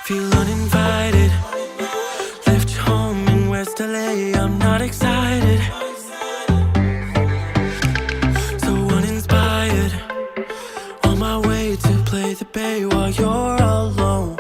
Feel uninvited. Left home in West LA, I'm not excited. So uninspired. On my way to play the bay while you're alone.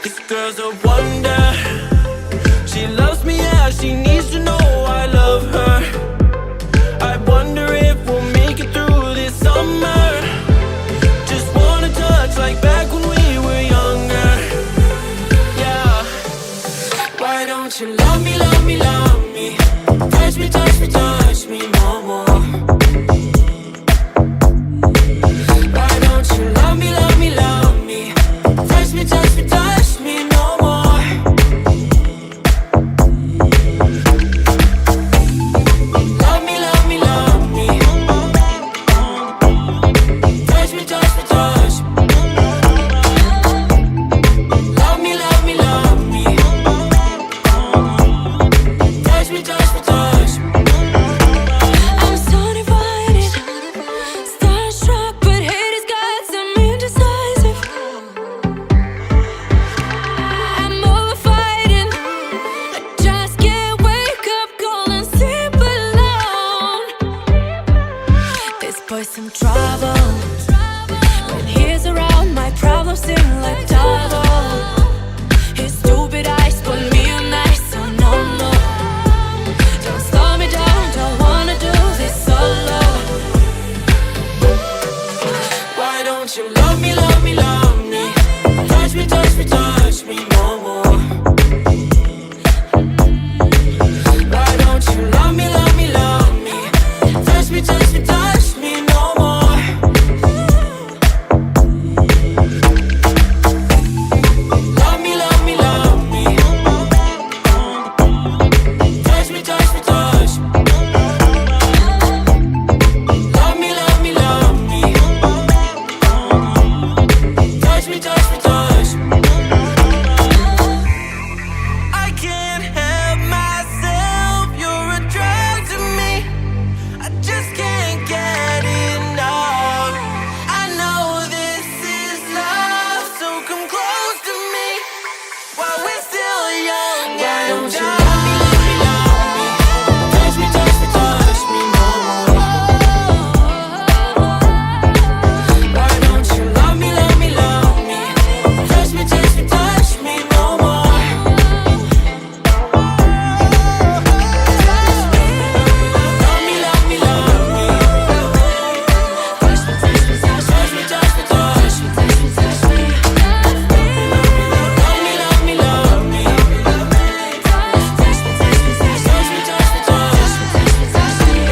This girl's a wonder. She loves me, yeah, she needs to know I love her. I wonder if we'll make it through this summer. Just wanna touch like back when we were younger. Yeah. Why don't you love me, love me, love me? Touch me, touch me, touch me no more. Why don't you love me, love me, love me? Touch me, touch me, touch me no more. Love me, love me, love me. Touch me, touch me, touch me. Love me, love me, love me. Touch me, touch me, touch me. I'm so divided, starstruck, but hate has got some indecisive. I'm over fighting, I just can't wake up cold and sleep alone. This boy's some trouble. When he's around, my problems seem like double. His stupid eyes put me on ice, so no, no. Don't slow me down, don't wanna do this solo. Why don't you love me, love me, love me? Touch me, touch me, touch me no more. Why don't you love me, love me, love me? Touch me, touch me, touch me no more. Love me, love me, love me. Touch me, touch me, touch me. Love me, love me, love me. Touch me, touch me, touch me. I can't help myself, you're a drug to me. I just can't get enough. I know this is love, so come close to me while we're still young. Why don't you love me, love me, love me? Touch me, touch me, touch me no more. Why don't you love me, love me, love me? Touch me, touch me, touch me no more. Love me, love me, love me. Touch me, touch me, touch me, touch me, touch me, touch me, touch me. Love me, love me, love me. Touch me, touch me, touch me, touch me, touch me, touch me, touch me, touch me.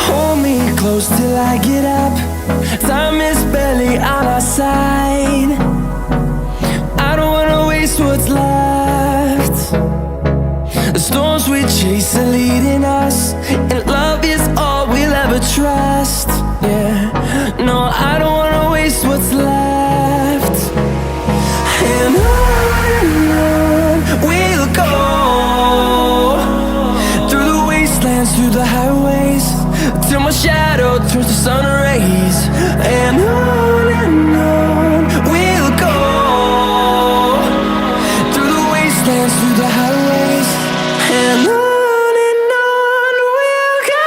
Hold me close till I get up. Time is barely on our side. I don't wanna waste what's left. The storms we chase are leading us, and love is all we'll ever trust. Yeah, no, I don't wanna waste what's left. And on we'll go, through the wastelands, through the highways, till my shadow turns to sun rays. And on we'll go, through the wastelands, through the highways, and on we'll go.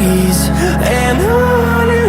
days and on